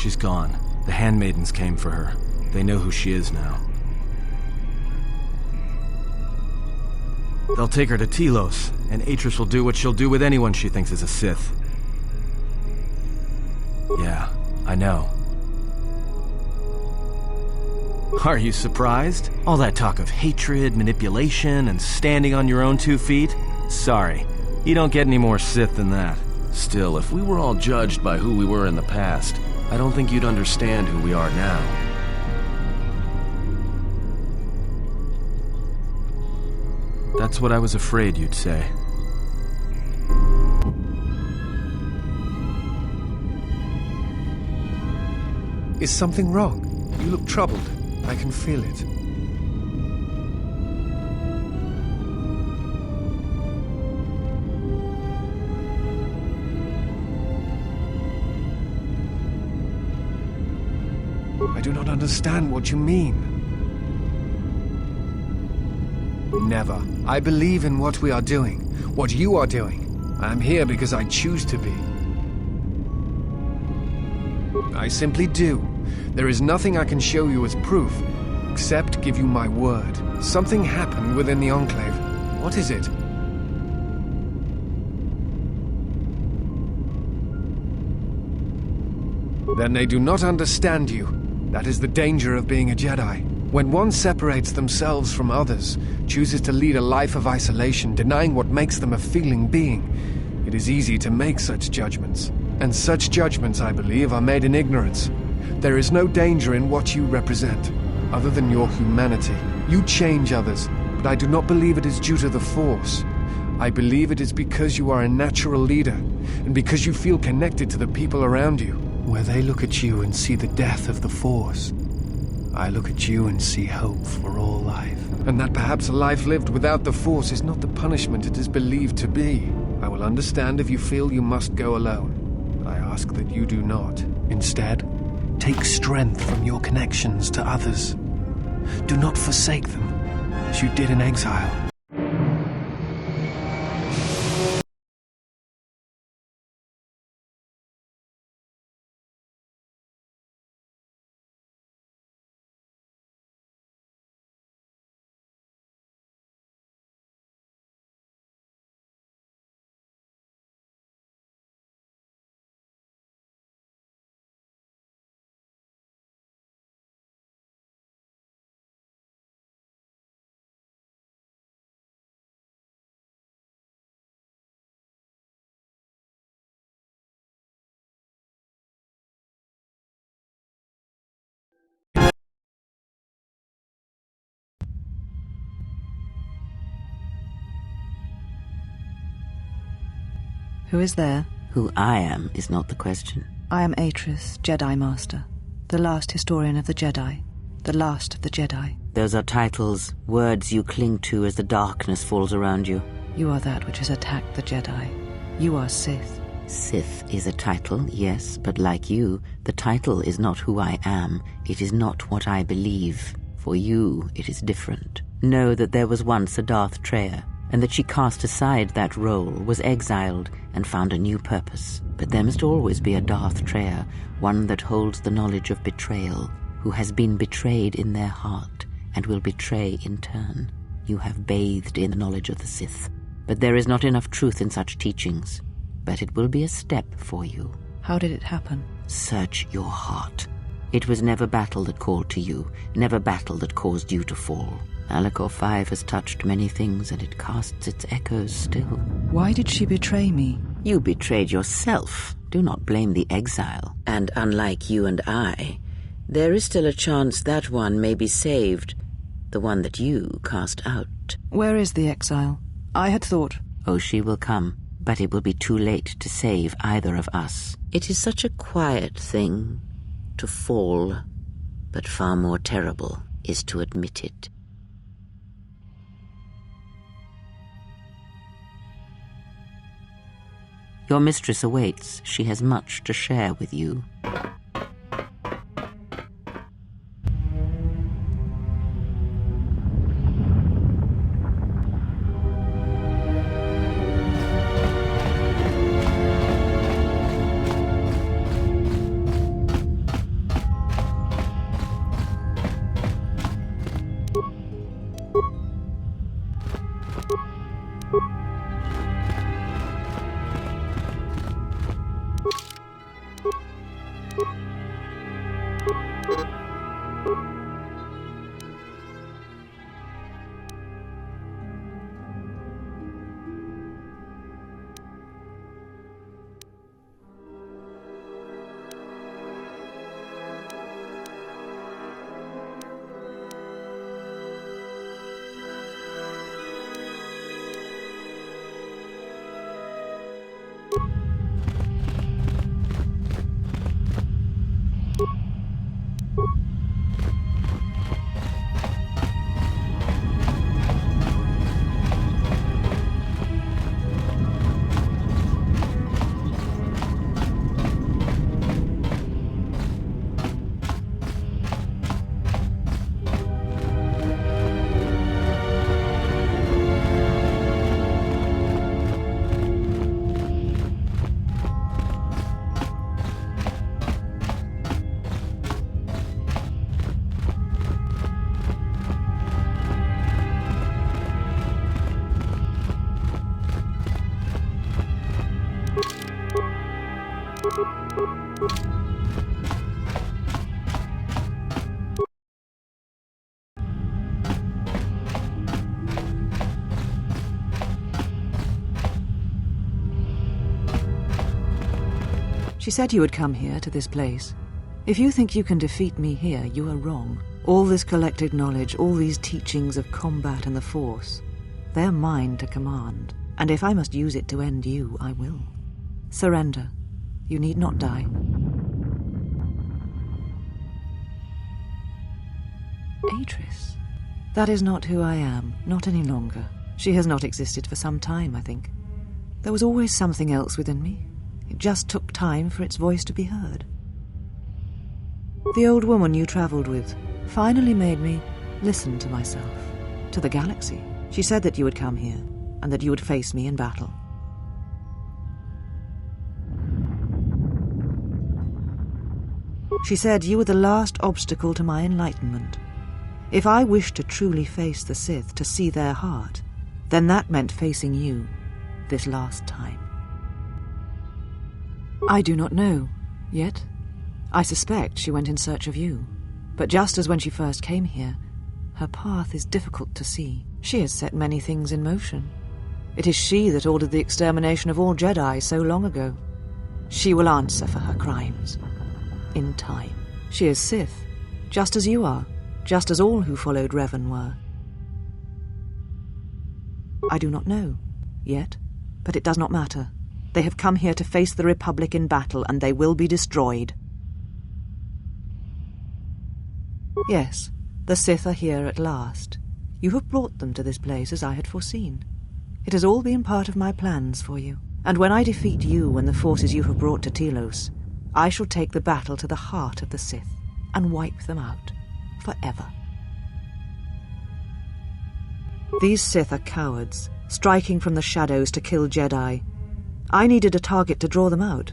She's gone. The handmaidens came for her. They know who she is now. They'll take her to Telos, and Atris will do what she'll do with anyone she thinks is a Sith. Yeah, I know. Are you surprised? All that talk of hatred, manipulation, and standing on your own 2 feet? Sorry, you don't get any more Sith than that. Still, if we were all judged by who we were in the past, I don't think you'd understand who we are now. That's what I was afraid you'd say. Is something wrong? You look troubled. I can feel it. I do not understand what you mean. Never. I believe in what we are doing, what you are doing. I am here because I choose to be. I simply do. There is nothing I can show you as proof, except give you my word. Something happened within the Enclave. What is it? Then they do not understand you. That is the danger of being a Jedi. When one separates themselves from others, chooses to lead a life of isolation, denying what makes them a feeling being, it is easy to make such judgments. And such judgments, I believe, are made in ignorance. There is no danger in what you represent, other than your humanity. You change others, but I do not believe it is due to the Force. I believe it is because you are a natural leader, and because you feel connected to the people around you. Where they look at you and see the death of the Force, I look at you and see hope for all life. And that perhaps a life lived without the Force is not the punishment it is believed to be. I will understand if you feel you must go alone. I ask that you do not. Instead, take strength from your connections to others. Do not forsake them, as you did in exile. Who is there? Who I am is not the question. I am Atris, Jedi Master, the last historian of the Jedi, the last of the Jedi. Those are titles, words you cling to as the darkness falls around you. You are that which has attacked the Jedi. You are Sith. Sith is a title, yes, but like you, the title is not who I am. It is not what I believe. For you, it is different. Know that there was once a Darth Traya, and that she cast aside that role, was exiled, and found a new purpose. But there must always be a Darth Traya, one that holds the knowledge of betrayal, who has been betrayed in their heart, and will betray in turn. You have bathed in the knowledge of the Sith. But there is not enough truth in such teachings. But it will be a step for you. How did it happen? Search your heart. It was never battle that called to you, never battle that caused you to fall. Alakor 5 has touched many things, and it casts its echoes still. Why did she betray me? You betrayed yourself. Do not blame the exile. And unlike you and I, there is still a chance that one may be saved, the one that you cast out. Where is the exile? I had thought... Oh, she will come, but it will be too late to save either of us. It is such a quiet thing to fall, but far more terrible is to admit it. Your mistress awaits. She has much to share with you. She said you would come here, to this place. If you think you can defeat me here, you are wrong. All this collected knowledge, all these teachings of combat and the Force, they're mine to command. And if I must use it to end you, I will. Surrender. You need not die. Atris? That is not who I am, not any longer. She has not existed for some time, I think. There was always something else within me. It just took time for its voice to be heard. The old woman you travelled with finally made me listen to myself, to the galaxy. She said that you would come here, and that you would face me in battle. She said you were the last obstacle to my enlightenment. If I wished to truly face the Sith, to see their heart, then that meant facing you, this last time. I do not know, yet. I suspect she went in search of you. But just as when she first came here, her path is difficult to see. She has set many things in motion. It is she that ordered the extermination of all Jedi so long ago. She will answer for her crimes. In time. She is Sith, just as you are, just as all who followed Revan were. I do not know, yet, but it does not matter. They have come here to face the Republic in battle, and they will be destroyed. Yes, the Sith are here at last. You have brought them to this place as I had foreseen. It has all been part of my plans for you. And when I defeat you and the forces you have brought to Telos, I shall take the battle to the heart of the Sith and wipe them out forever. These Sith are cowards, striking from the shadows to kill Jedi. I needed a target to draw them out,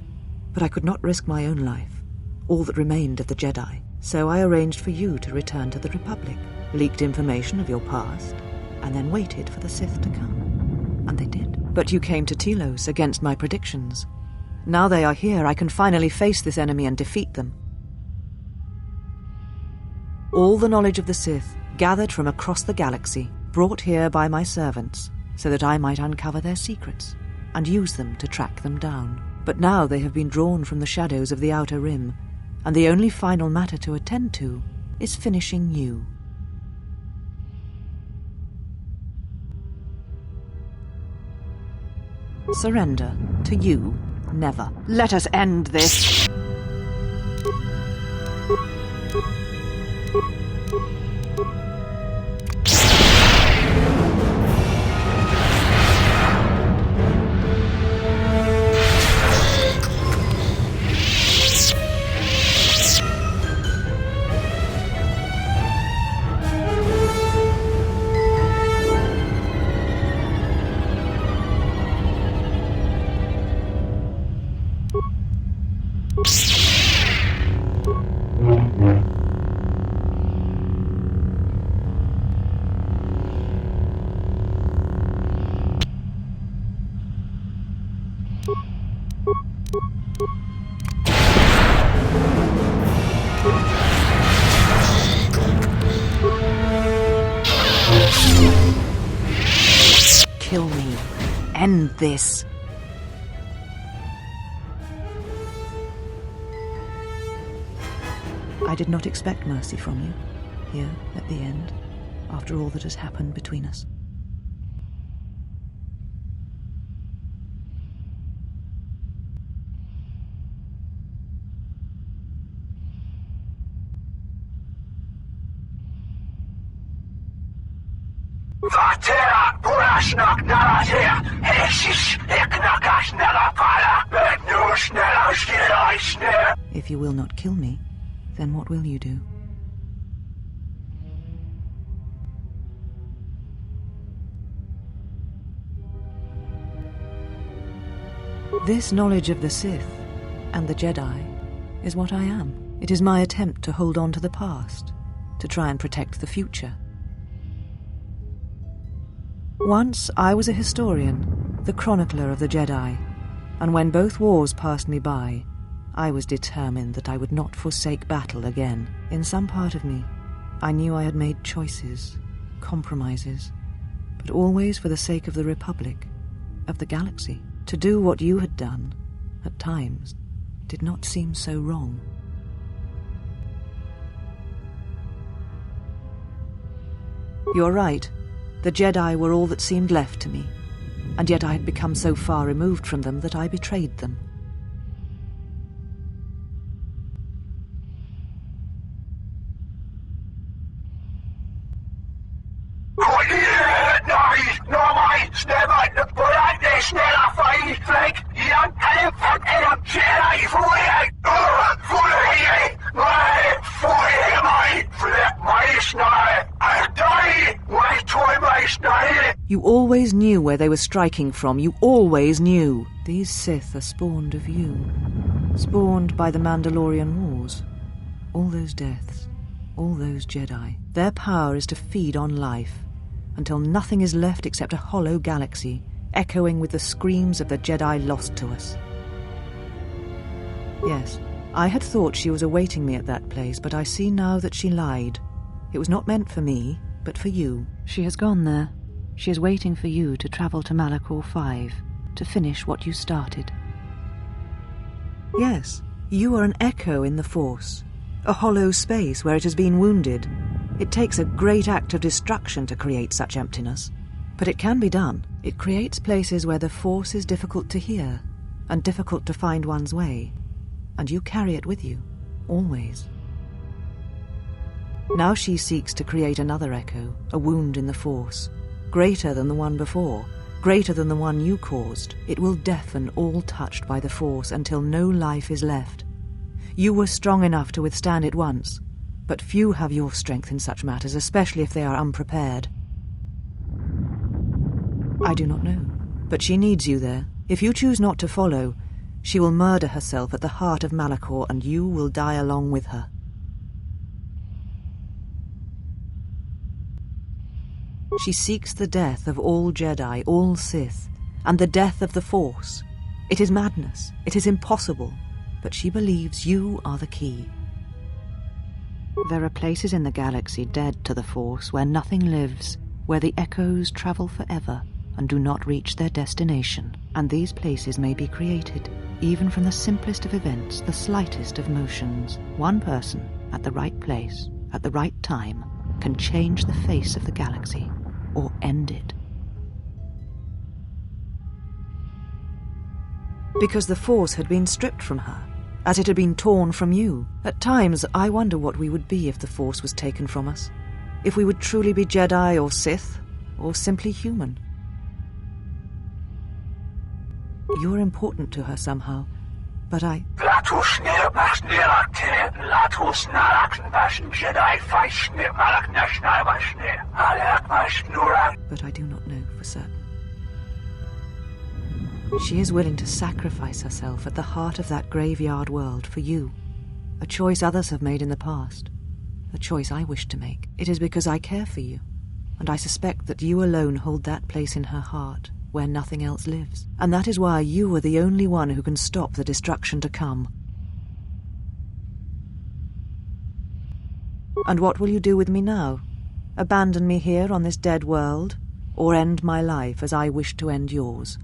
but I could not risk my own life, all that remained of the Jedi. So I arranged for you to return to the Republic, leaked information of your past, and then waited for the Sith to come. And they did. But you came to Telos against my predictions. Now they are here, I can finally face this enemy and defeat them. All the knowledge of the Sith, gathered from across the galaxy, brought here by my servants, so that I might uncover their secrets, and use them to track them down. But now they have been drawn from the shadows of the Outer Rim, and the only final matter to attend to is finishing you. Surrender to you, never. Let us end this. Kill me. End this. I did not expect mercy from you, here at the end, after all that has happened between us. If you will not kill me, then what will you do? This knowledge of the Sith and the Jedi is what I am. It is my attempt to hold on to the past, to try and protect the future. Once I was a historian, the chronicler of the Jedi, and when both wars passed me by, I was determined that I would not forsake battle again. In some part of me, I knew I had made choices, compromises, but always for the sake of the Republic, of the galaxy. To do what you had done, at times, did not seem so wrong. You're right. The Jedi were all that seemed left to me, and yet I had become so far removed from them that I betrayed them. You always knew where they were striking from. You always knew. These Sith are spawned of you. Spawned by the Mandalorian Wars. All those deaths. All those Jedi. Their power is to feed on life, until nothing is left except a hollow galaxy, echoing with the screams of the Jedi lost to us. Yes, I had thought she was awaiting me at that place, but I see now that she lied. It was not meant for me, but for you. She has gone there. She is waiting for you to travel to Malachor 5, to finish what you started. Yes, you are an echo in the Force, a hollow space where it has been wounded. It takes a great act of destruction to create such emptiness, but it can be done. It creates places where the Force is difficult to hear, and difficult to find one's way, and you carry it with you, always. Now she seeks to create another echo, a wound in the Force, greater than the one before, greater than the one you caused. It will deafen all touched by the Force until no life is left. You were strong enough to withstand it once, but few have your strength in such matters, especially if they are unprepared. I do not know, but she needs you there. If you choose not to follow, she will murder herself at the heart of Malachor, and you will die along with her. She seeks the death of all Jedi, all Sith, and the death of the Force. It is madness. It is impossible. But she believes you are the key. There are places in the galaxy dead to the Force where nothing lives, where the echoes travel forever and do not reach their destination. And these places may be created, even from the simplest of events, the slightest of motions. One person, at the right place, at the right time, can change the face of the galaxy, or end it. Because the Force had been stripped from her, as it had been torn from you. At times, I wonder what we would be if the Force was taken from us. If we would truly be Jedi or Sith, or simply human. You're important to her somehow, but I... But I do not know for certain. She is willing to sacrifice herself at the heart of that graveyard world for you. A choice others have made in the past. A choice I wish to make. It is because I care for you, and I suspect that you alone hold that place in her heart where nothing else lives. And that is why you are the only one who can stop the destruction to come. And what will you do with me now? Abandon me here on this dead world, or end my life as I wish to end yours?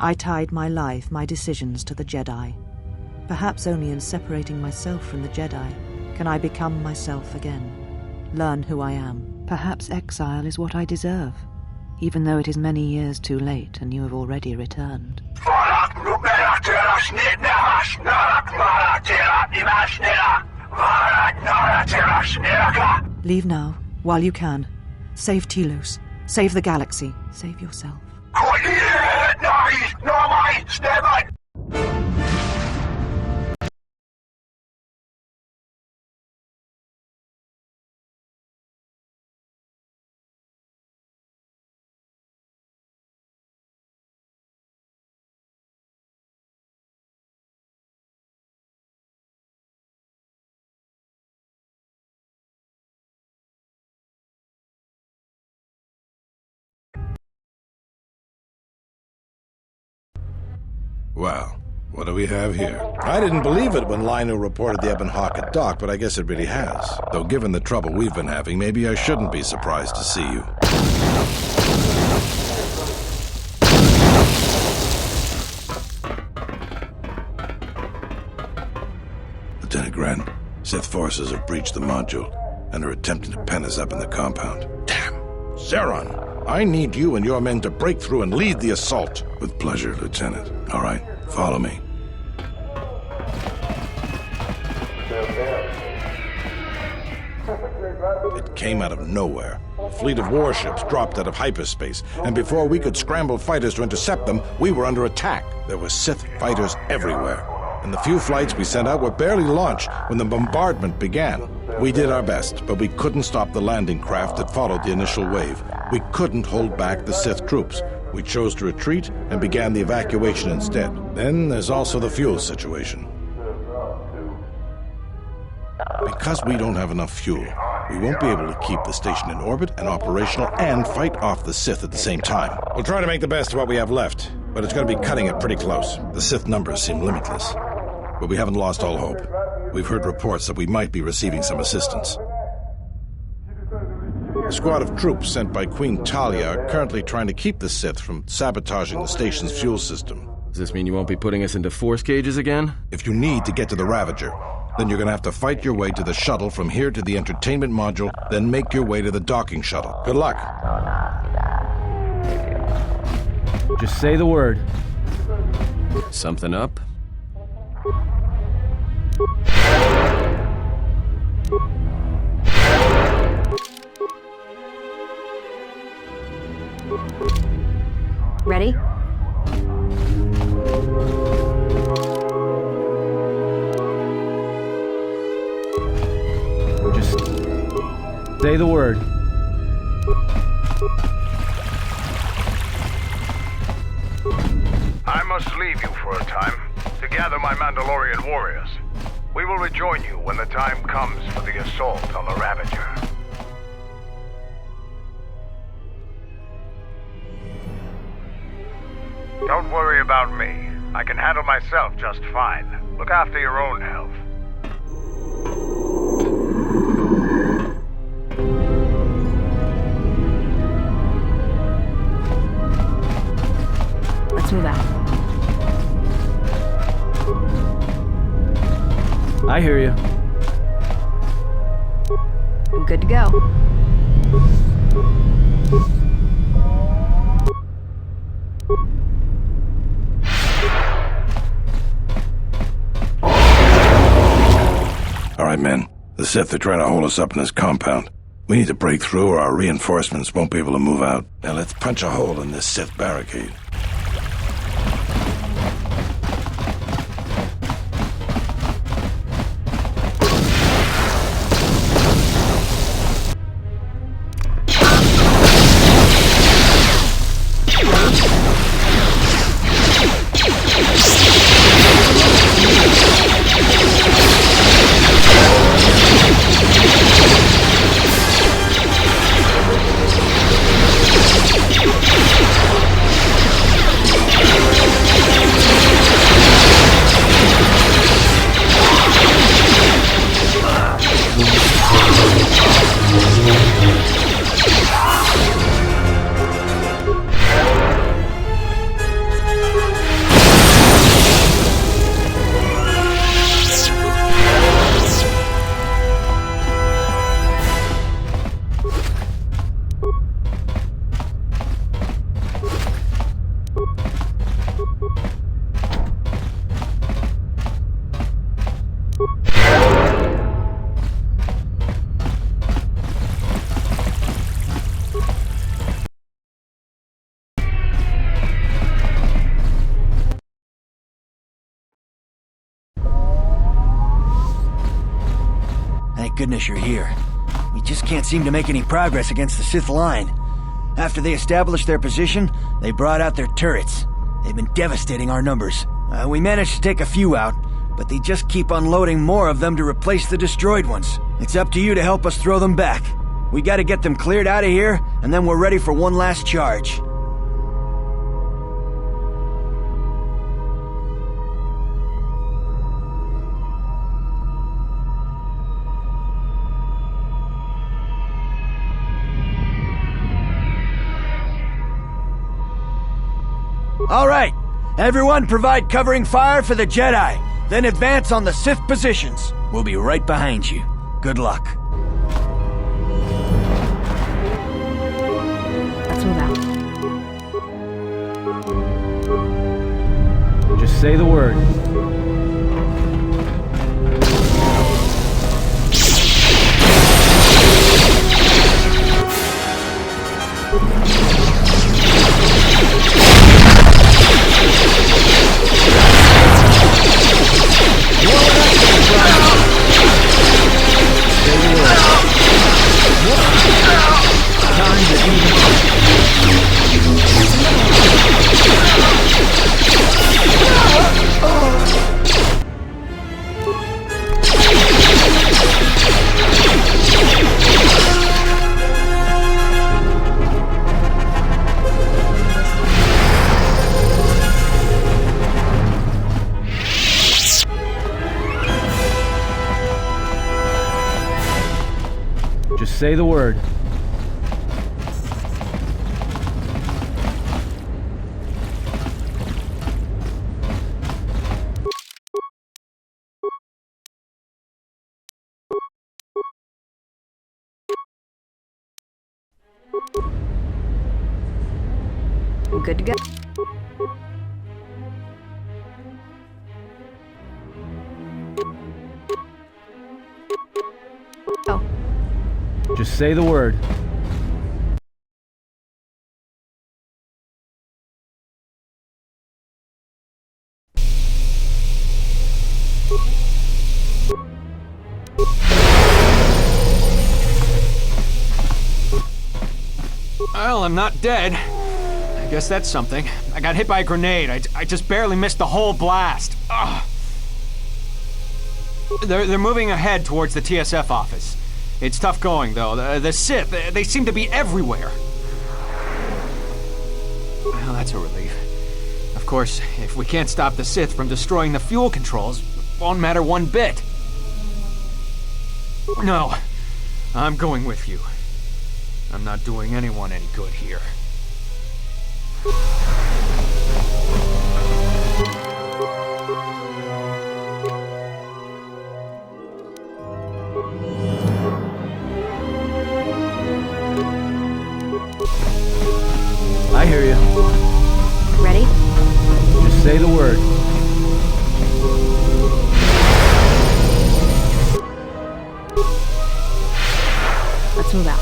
I tied my life, my decisions to the Jedi. Perhaps only in separating myself from the Jedi can I become myself again, learn who I am. Perhaps exile is what I deserve, even though it is many years too late and you have already returned. Leave now, while you can. Save Telos. Save the galaxy. Save yourself. Well, What do we have here? I didn't believe it when Lino reported the Ebon Hawk at dock, but I guess it really has. Though given the trouble we've been having, maybe I shouldn't be surprised to see you. Lieutenant Grant, Sith forces have breached the module and are attempting to pen us up in the compound. Damn! Zeron, I need you and your men to break through and lead the assault. With pleasure, Lieutenant. All right, follow me. It came out of nowhere. A fleet of warships dropped out of hyperspace, and before we could scramble fighters to intercept them, we were under attack. There were Sith fighters everywhere, and the few flights we sent out were barely launched when the bombardment began. We did our best, but we couldn't stop the landing craft that followed the initial wave. We couldn't hold back the Sith troops. We chose to retreat and began the evacuation instead. Then there's also the fuel situation. Because we don't have enough fuel, we won't be able to keep the station in orbit and operational and fight off the Sith at the same time. We'll try to make the best of what we have left, but it's going to be cutting it pretty close. The Sith numbers seem limitless, but we haven't lost all hope. We've heard reports that we might be receiving some assistance. A squad of troops sent by Queen Talia are currently trying to keep the Sith from sabotaging the station's fuel system. Does this mean you won't be putting us into force cages again? If you need to get to the Ravager, then you're going to have to fight your way to the shuttle from here to the entertainment module, then make your way to the docking shuttle. Good luck. Just say the word. Something up? Ready? Just say the word. I must leave you for a time to gather my Mandalorian warriors. We will rejoin you when the time comes for the assault on the Ravager. Don't worry about me. I can handle myself just fine. Look after your own health. Let's move out. I hear you. I'm good to go. All right, men. The Sith are trying to hold us up in this compound. We need to break through or our reinforcements won't be able to move out. Now let's punch a hole in this Sith barricade. Thank goodness you're here. We just can't seem to make any progress against the Sith line. After they established their position, they brought out their turrets. They've been devastating our numbers. We managed to take a few out, but they just keep unloading more of them to replace the destroyed ones. It's up to you to help us throw them back. We gotta get them cleared out of here, and then we're ready for one last charge. All right. Everyone provide covering fire for the Jedi. Then advance on the Sith positions. We'll be right behind you. Good luck. Let's move out. Just say the word. Just say the word. Good to go. Oh. Just say the word. Well, I'm not dead. I guess that's something. I got hit by a grenade. I just barely missed the whole blast. Ugh. They're moving ahead towards the TSF office. It's tough going, though. The Sith, they seem to be everywhere. Well, that's a relief. Of course, if we can't stop the Sith from destroying the fuel controls, it won't matter one bit. No, I'm going with you. I'm not doing anyone any good here. I hear you. Ready? Just say the word. Let's move out.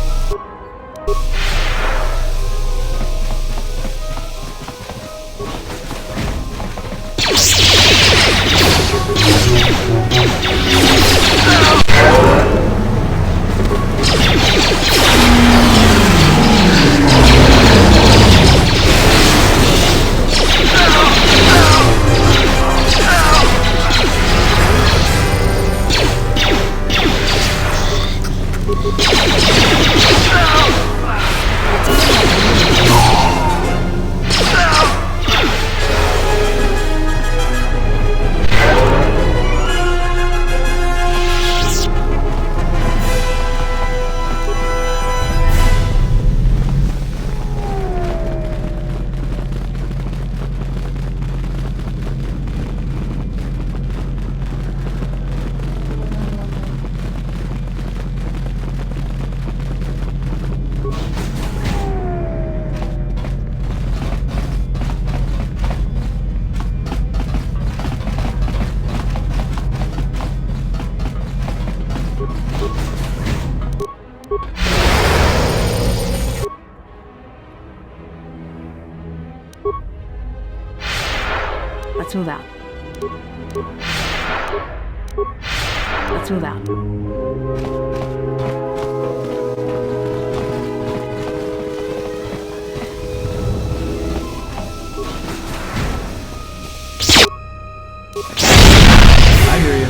Let's move out. Let's move out. I hear you.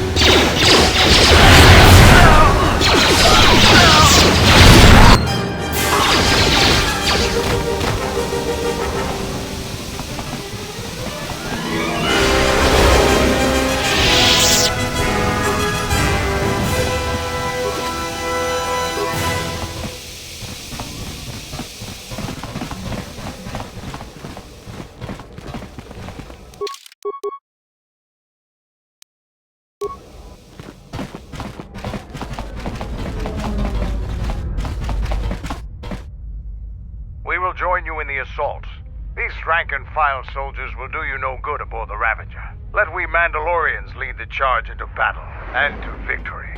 join you in the assault. These rank-and-file soldiers will do you no good aboard the Ravager. Let we Mandalorians lead the charge into battle and to victory.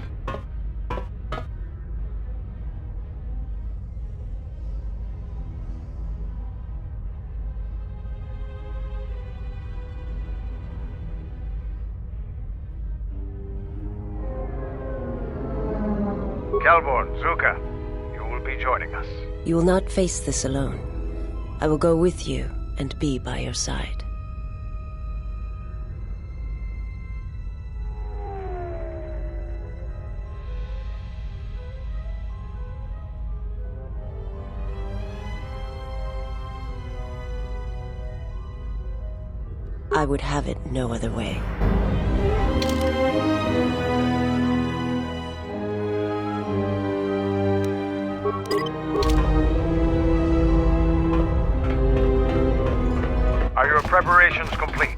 Kelborn, Zuka, you will be joining us. You will not face this alone. I will go with you and be by your side. I would have it no other way. Are your preparations complete?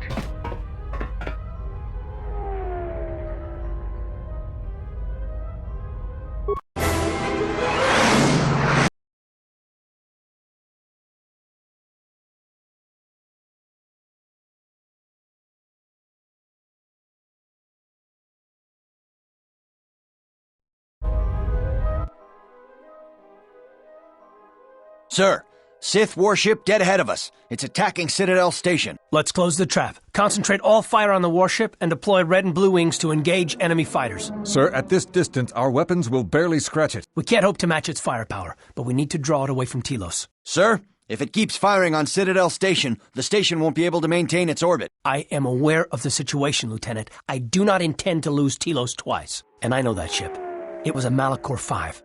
Sir, Sith warship dead ahead of us. It's attacking Citadel Station. Let's close the trap. Concentrate all fire on the warship and deploy red and blue wings to engage enemy fighters. Sir, at this distance, our weapons will barely scratch it. We can't hope to match its firepower, but we need to draw it away from Telos. Sir, if it keeps firing on Citadel Station, the station won't be able to maintain its orbit. I am aware of the situation, Lieutenant. I do not intend to lose Telos twice. And I know that ship. It was a Malachor 5.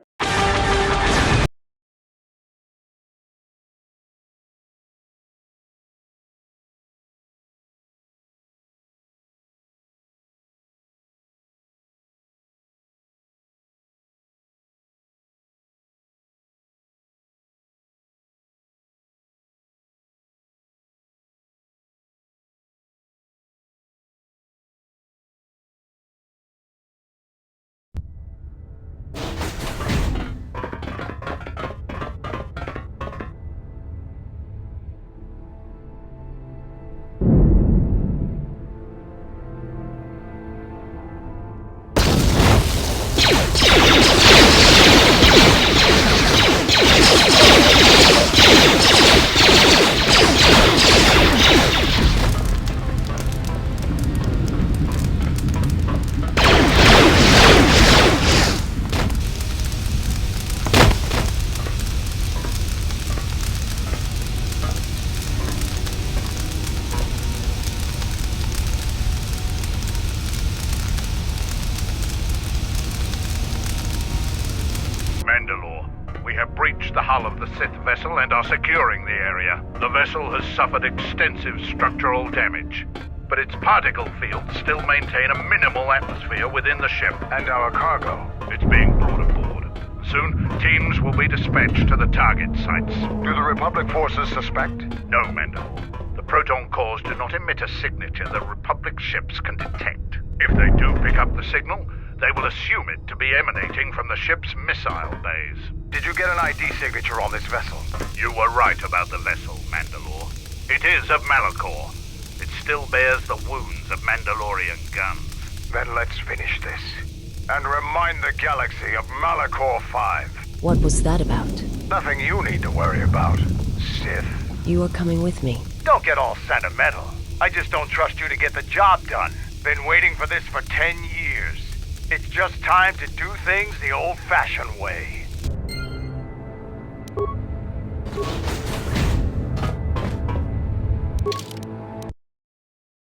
The hull of the Sith vessel and are securing the area. The vessel has suffered extensive structural damage, but its particle fields still maintain a minimal atmosphere within the ship. And our cargo? It's being brought aboard. Soon, teams will be dispatched to the target sites. Do the Republic forces suspect? No, Mandalore. The proton cores do not emit a signature that Republic ships can detect. If they do pick up the signal, they will assume it to be emanating from the ship's missile bays. Did you get an ID signature on this vessel? You were right about the vessel, Mandalore. It is of Malachor. It still bears the wounds of Mandalorian guns. Then let's finish this. And remind the galaxy of Malachor 5. What was that about? Nothing you need to worry about, Sith. You are coming with me. Don't get all sentimental. I just don't trust you to get the job done. Been waiting for this for 10 years. It's just time to do things the old-fashioned way.